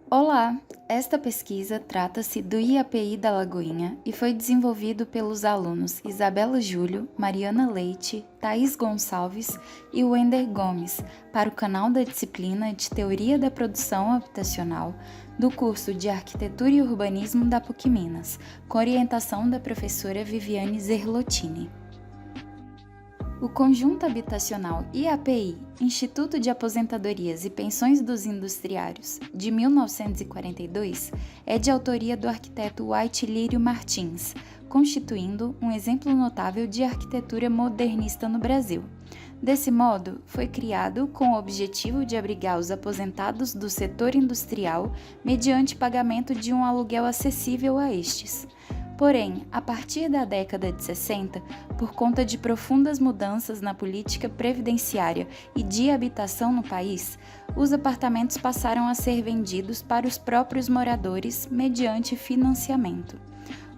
Olá! Esta pesquisa trata-se do IAPI da Lagoinha e foi desenvolvido pelos alunos Isabela Júlio, Mariana Leite, Thaís Gonçalves e Wender Gomes para o canal da disciplina de Teoria da Produção Habitacional do curso de Arquitetura e Urbanismo da PUC Minas, com orientação da professora Viviane Zerlotini. O Conjunto Habitacional IAPI, Instituto de Aposentadorias e Pensões dos Industriários, de 1942, é de autoria do arquiteto White Lírio Martins, constituindo um exemplo notável de arquitetura modernista no Brasil. Desse modo, foi criado com o objetivo de abrigar os aposentados do setor industrial mediante pagamento de um aluguel acessível a estes. Porém, a partir da década de 60, por conta de profundas mudanças na política previdenciária e de habitação no país, os apartamentos passaram a ser vendidos para os próprios moradores mediante financiamento.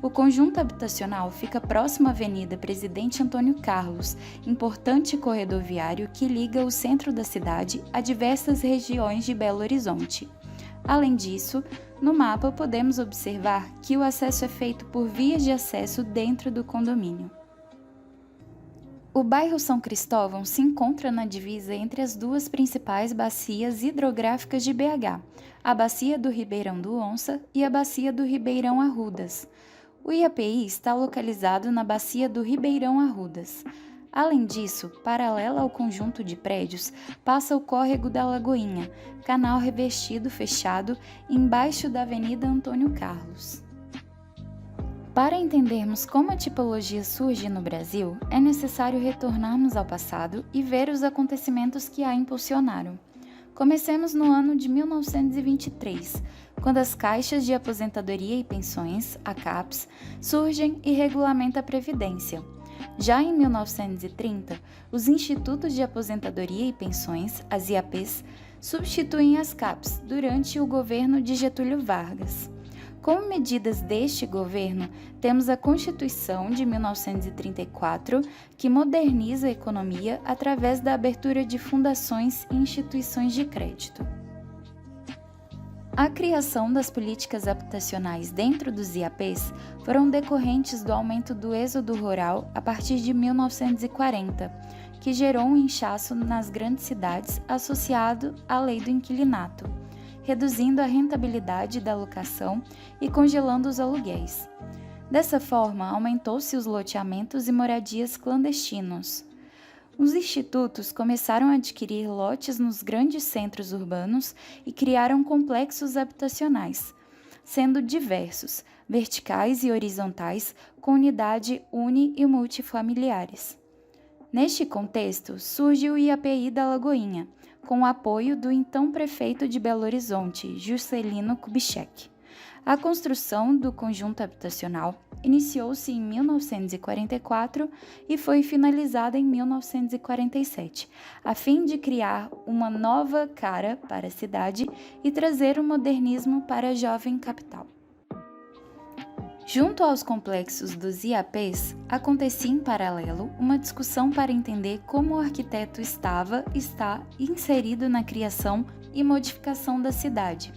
O conjunto habitacional fica próximo à Avenida Presidente Antônio Carlos, importante corredor viário que liga o centro da cidade a diversas regiões de Belo Horizonte. Além disso, no mapa podemos observar que o acesso é feito por vias de acesso dentro do condomínio. O bairro São Cristóvão se encontra na divisa entre as duas principais bacias hidrográficas de BH, a Bacia do Ribeirão do Onça e a Bacia do Ribeirão Arrudas. O IAPI está localizado na Bacia do Ribeirão Arrudas. Além disso, paralela ao conjunto de prédios, passa o Córrego da Lagoinha, canal revestido fechado embaixo da Avenida Antônio Carlos. Para entendermos como a tipologia surge no Brasil, é necessário retornarmos ao passado e ver os acontecimentos que a impulsionaram. Comecemos no ano de 1923, quando as Caixas de Aposentadoria e Pensões, a CAPES, surgem e regulamentam a Previdência. Já em 1930, os Institutos de Aposentadoria e Pensões, as IAPs, substituem as CAPs durante o governo de Getúlio Vargas. Como medidas deste governo, temos a Constituição de 1934, que moderniza a economia através da abertura de fundações e instituições de crédito. A criação das políticas habitacionais dentro dos IAPs foram decorrentes do aumento do êxodo rural a partir de 1940, que gerou um inchaço nas grandes cidades associado à lei do inquilinato, reduzindo a rentabilidade da locação e congelando os aluguéis. Dessa forma, aumentou-se os loteamentos e moradias clandestinos. Os institutos começaram a adquirir lotes nos grandes centros urbanos e criaram complexos habitacionais, sendo diversos, verticais e horizontais, com unidade uni- e multifamiliares. Neste contexto, surge o IAPI da Lagoinha, com o apoio do então prefeito de Belo Horizonte, Juscelino Kubitschek. A construção do conjunto habitacional iniciou-se em 1944 e foi finalizada em 1947, a fim de criar uma nova cara para a cidade e trazer o modernismo para a jovem capital. Junto aos complexos dos IAPs, acontecia em paralelo uma discussão para entender como o arquiteto está inserido na criação e modificação da cidade.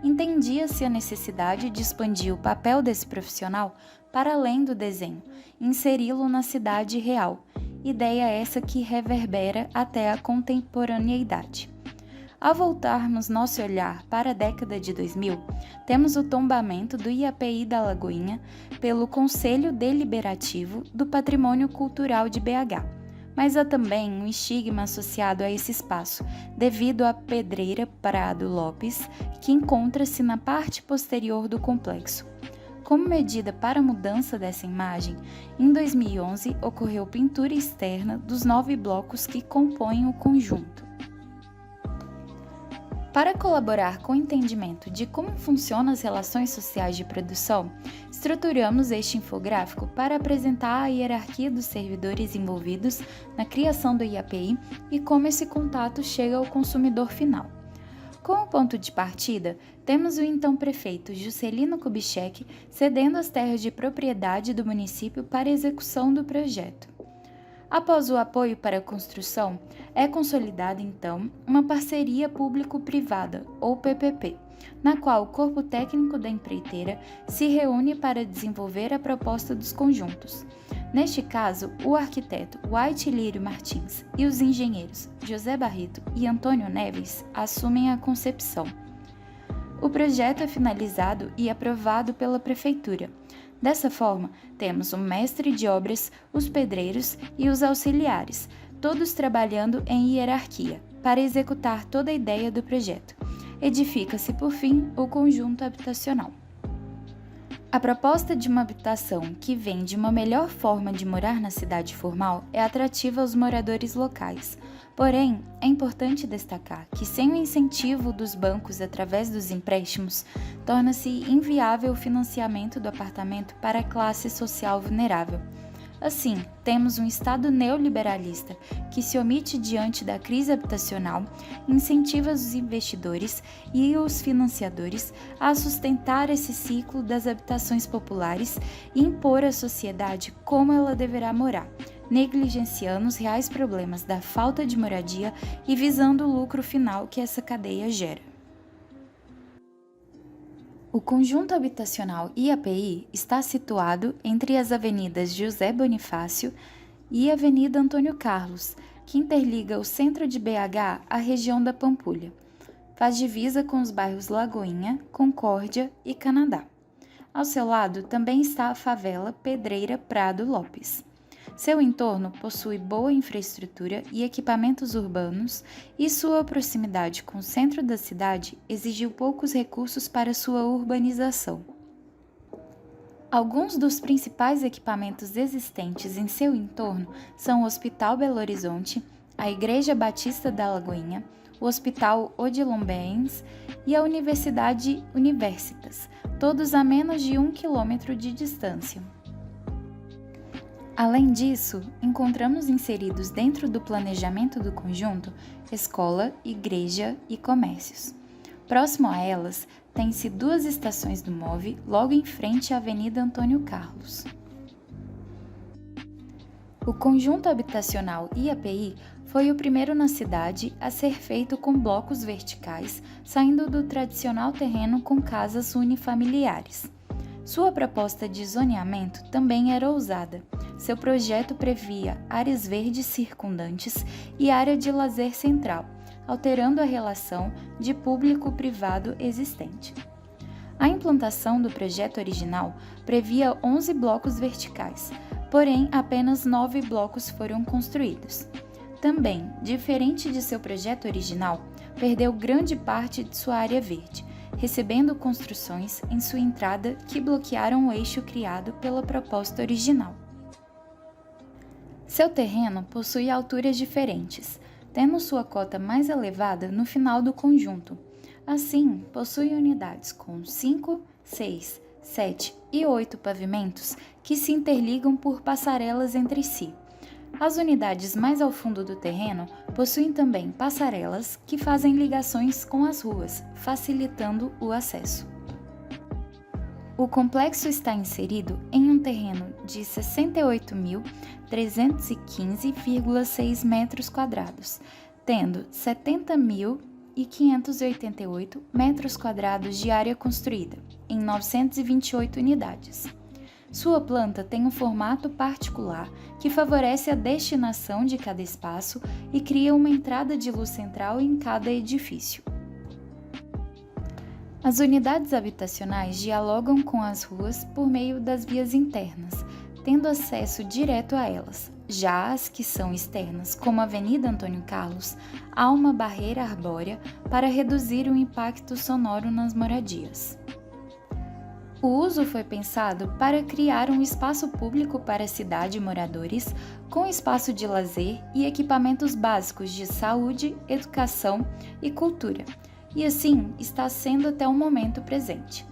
Entendia-se a necessidade de expandir o papel desse profissional para além do desenho, inseri-lo na cidade real, ideia essa que reverbera até a contemporaneidade. Ao voltarmos nosso olhar para a década de 2000, temos o tombamento do IAPI da Lagoinha pelo Conselho Deliberativo do Patrimônio Cultural de BH, mas há também um estigma associado a esse espaço, devido à pedreira Prado Lopes, que encontra-se na parte posterior do complexo. Como medida para a mudança dessa imagem, em 2011 ocorreu pintura externa dos 9 blocos que compõem o conjunto. Para colaborar com o entendimento de como funcionam as relações sociais de produção, estruturamos este infográfico para apresentar a hierarquia dos servidores envolvidos na criação do IAPI e como esse contato chega ao consumidor final. Como ponto de partida, temos o então prefeito Juscelino Kubitschek cedendo as terras de propriedade do município para a execução do projeto. Após o apoio para a construção, é consolidada então uma parceria público-privada, ou PPP, na qual o corpo técnico da empreiteira se reúne para desenvolver a proposta dos conjuntos. Neste caso, o arquiteto White Lírio Martins e os engenheiros José Barreto e Antônio Neves assumem a concepção. O projeto é finalizado e aprovado pela Prefeitura. Dessa forma, temos o mestre de obras, os pedreiros e os auxiliares, todos trabalhando em hierarquia, para executar toda a ideia do projeto. Edifica-se, por fim, o conjunto habitacional. A proposta de uma habitação que vem de uma melhor forma de morar na cidade formal é atrativa aos moradores locais. Porém, é importante destacar que, sem o incentivo dos bancos através dos empréstimos, torna-se inviável o financiamento do apartamento para a classe social vulnerável. Assim, temos um Estado neoliberalista que se omite diante da crise habitacional, incentiva os investidores e os financiadores a sustentar esse ciclo das habitações populares e impor à sociedade como ela deverá morar, negligenciando os reais problemas da falta de moradia e visando o lucro final que essa cadeia gera. O conjunto habitacional IAPI está situado entre as avenidas José Bonifácio e Avenida Antônio Carlos, que interliga o centro de BH à região da Pampulha. Faz divisa com os bairros Lagoinha, Concórdia e Canadá. Ao seu lado também está a favela Pedreira Prado Lopes. Seu entorno possui boa infraestrutura e equipamentos urbanos e sua proximidade com o centro da cidade exigiu poucos recursos para sua urbanização. Alguns dos principais equipamentos existentes em seu entorno são o Hospital Belo Horizonte, a Igreja Batista da Lagoinha, o Hospital Odilon Bens e a Universidade Universitas, todos a menos de 1 quilômetro de distância. Além disso, encontramos inseridos dentro do planejamento do conjunto escola, igreja e comércios. Próximo a elas, tem-se 2 estações do MOVE, logo em frente à Avenida Antônio Carlos. O conjunto habitacional IAPI foi o primeiro na cidade a ser feito com blocos verticais, saindo do tradicional terreno com casas unifamiliares. Sua proposta de zoneamento também era ousada. Seu projeto previa áreas verdes circundantes e área de lazer central, alterando a relação de público-privado existente. A implantação do projeto original previa 11 blocos verticais, porém apenas 9 blocos foram construídos. Também, diferente de seu projeto original, perdeu grande parte de sua área verde, recebendo construções em sua entrada que bloquearam o eixo criado pela proposta original. Seu terreno possui alturas diferentes, tendo sua cota mais elevada no final do conjunto. Assim, possui unidades com 5, 6, 7 e 8 pavimentos que se interligam por passarelas entre si. As unidades mais ao fundo do terreno possuem também passarelas que fazem ligações com as ruas, facilitando o acesso. O complexo está inserido em um terreno de 68.315,6 metros quadrados, tendo 70.588 metros quadrados de área construída, em 928 unidades. Sua planta tem um formato particular que favorece a destinação de cada espaço e cria uma entrada de luz central em cada edifício. As unidades habitacionais dialogam com as ruas por meio das vias internas, tendo acesso direto a elas. Já as que são externas, como a Avenida Antônio Carlos, há uma barreira arbórea para reduzir o impacto sonoro nas moradias. O uso foi pensado para criar um espaço público para a cidade e moradores, com espaço de lazer e equipamentos básicos de saúde, educação e cultura, e assim está sendo até o momento presente.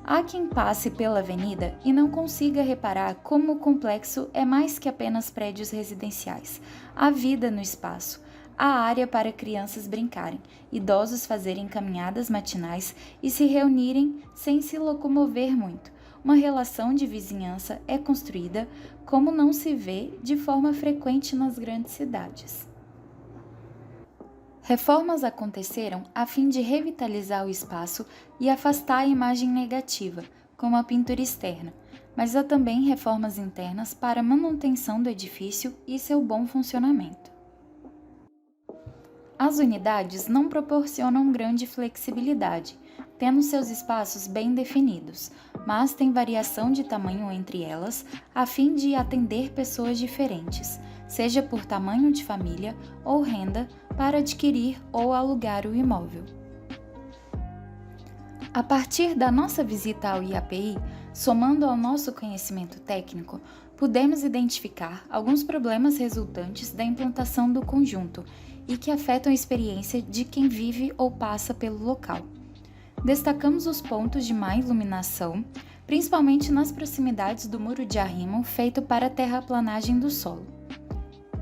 Há quem passe pela avenida e não consiga reparar como o complexo é mais que apenas prédios residenciais. Há vida no espaço. Há área para crianças brincarem, idosos fazerem caminhadas matinais e se reunirem sem se locomover muito. uma relação de vizinhança é construída como não se vê de forma frequente nas grandes cidades. Reformas aconteceram a fim de revitalizar o espaço e afastar a imagem negativa, como a pintura externa, mas há também reformas internas para a manutenção do edifício e seu bom funcionamento. As unidades não proporcionam grande flexibilidade, tendo seus espaços bem definidos, mas tem variação de tamanho entre elas a fim de atender pessoas diferentes, seja por tamanho de família ou renda para adquirir ou alugar o imóvel. A partir da nossa visita ao IAPI, somando ao nosso conhecimento técnico, pudemos identificar alguns problemas resultantes da implantação do conjunto e que afetam a experiência de quem vive ou passa pelo local. Destacamos os pontos de má iluminação, principalmente nas proximidades do muro de arrimo feito para a terraplanagem do solo.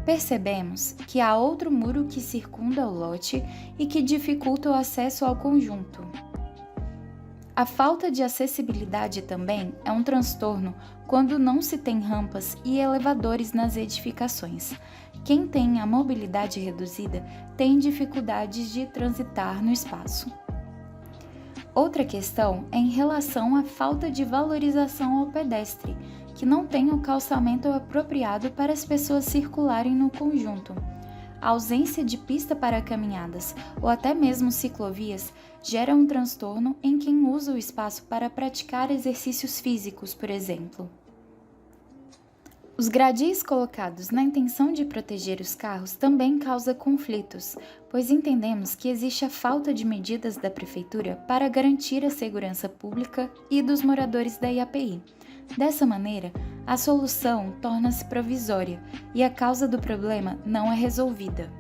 Percebemos que há outro muro que circunda o lote e que dificulta o acesso ao conjunto. A falta de acessibilidade também é um transtorno quando não se tem rampas e elevadores nas edificações. Quem tem a mobilidade reduzida tem dificuldades de transitar no espaço. Outra questão é em relação à falta de valorização ao pedestre, que não tem o calçamento apropriado para as pessoas circularem no conjunto. A ausência de pista para caminhadas ou até mesmo ciclovias gera um transtorno em quem usa o espaço para praticar exercícios físicos, por exemplo. Os gradis colocados na intenção de proteger os carros também causam conflitos, pois entendemos que existe a falta de medidas da Prefeitura para garantir a segurança pública e dos moradores da IAPI. Dessa maneira, a solução torna-se provisória e a causa do problema não é resolvida.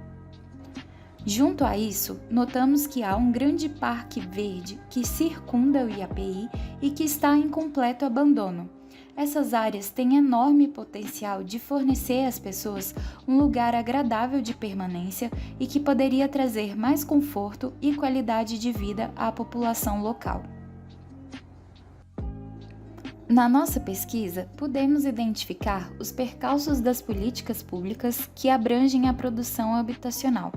Junto a isso, notamos que há um grande parque verde que circunda o IAPI e que está em completo abandono. Essas áreas têm enorme potencial de fornecer às pessoas um lugar agradável de permanência e que poderia trazer mais conforto e qualidade de vida à população local. Na nossa pesquisa, pudemos identificar os percalços das políticas públicas que abrangem a produção habitacional.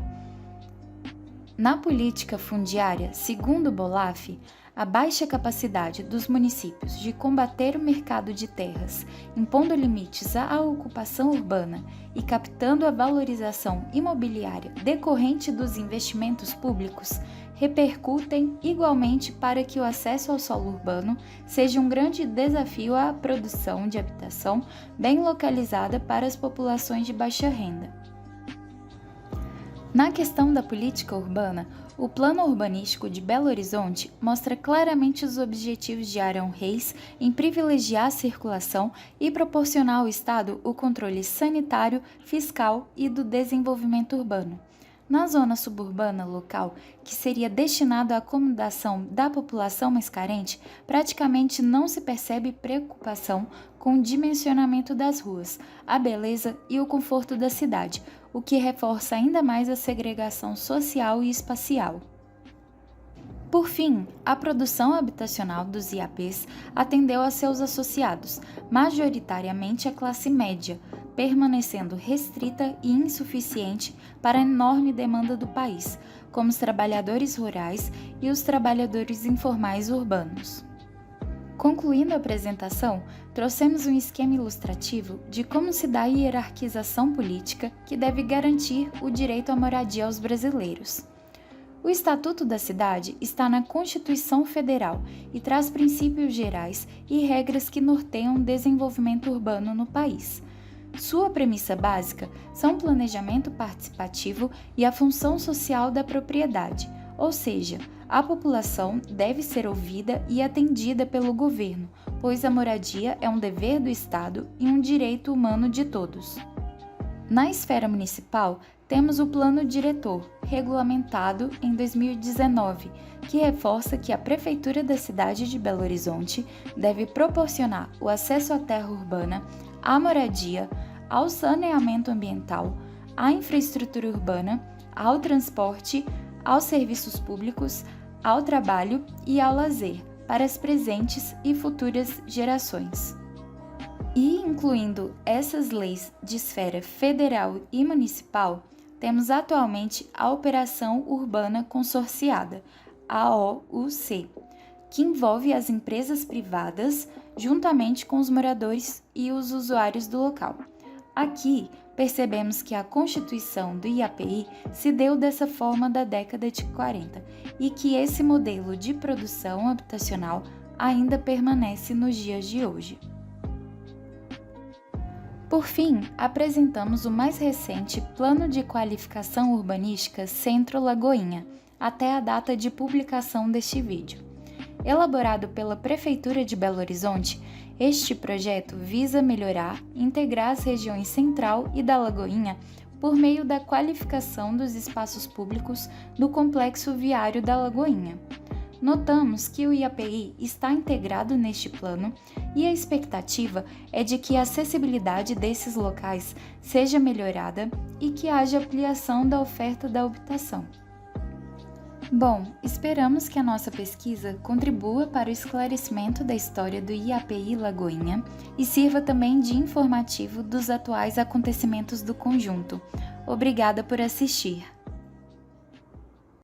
Na política fundiária, segundo o BOLAF, a baixa capacidade dos municípios de combater o mercado de terras, impondo limites à ocupação urbana e captando a valorização imobiliária decorrente dos investimentos públicos, repercutem igualmente para que o acesso ao solo urbano seja um grande desafio à produção de habitação bem localizada para as populações de baixa renda. Na questão da política urbana, o Plano Urbanístico de Belo Horizonte mostra claramente os objetivos de Arão Reis em privilegiar a circulação e proporcionar ao Estado o controle sanitário, fiscal e do desenvolvimento urbano. Na zona suburbana local, que seria destinado à acomodação da população mais carente, praticamente não se percebe preocupação com o dimensionamento das ruas, a beleza e o conforto da cidade, o que reforça ainda mais a segregação social e espacial. Por fim, a produção habitacional dos IAPs atendeu a seus associados, majoritariamente a classe média, permanecendo restrita e insuficiente para a enorme demanda do país, como os trabalhadores rurais e os trabalhadores informais urbanos. Concluindo a apresentação, trouxemos um esquema ilustrativo de como se dá a hierarquização política que deve garantir o direito à moradia aos brasileiros. O Estatuto da Cidade está na Constituição Federal e traz princípios gerais e regras que norteiam o desenvolvimento urbano no país. Sua premissa básica são o planejamento participativo e a função social da propriedade, ou seja, a população deve ser ouvida e atendida pelo governo, pois a moradia é um dever do Estado e um direito humano de todos. Na esfera municipal, temos o Plano Diretor, regulamentado em 2019, que reforça que a Prefeitura da cidade de Belo Horizonte deve proporcionar o acesso à terra urbana, à moradia, ao saneamento ambiental, à infraestrutura urbana, ao transporte, aos serviços públicos, ao trabalho e ao lazer, para as presentes e futuras gerações. E incluindo essas leis de esfera federal e municipal, temos atualmente a Operação Urbana Consorciada, AOUC, que envolve as empresas privadas juntamente com os moradores e os usuários do local. Aqui, percebemos que a constituição do IAPI se deu dessa forma da década de 40 e que esse modelo de produção habitacional ainda permanece nos dias de hoje. Por fim, apresentamos o mais recente Plano de Qualificação Urbanística Centro-Lagoinha, até a data de publicação deste vídeo. Elaborado pela Prefeitura de Belo Horizonte, este projeto visa melhorar e integrar as regiões Central e da Lagoinha por meio da qualificação dos espaços públicos do Complexo Viário da Lagoinha. Notamos que o IAPI está integrado neste plano e a expectativa é de que a acessibilidade desses locais seja melhorada e que haja ampliação da oferta da habitação. Bom, esperamos que a nossa pesquisa contribua para o esclarecimento da história do IAPI Lagoinha e sirva também de informativo dos atuais acontecimentos do conjunto. Obrigada por assistir!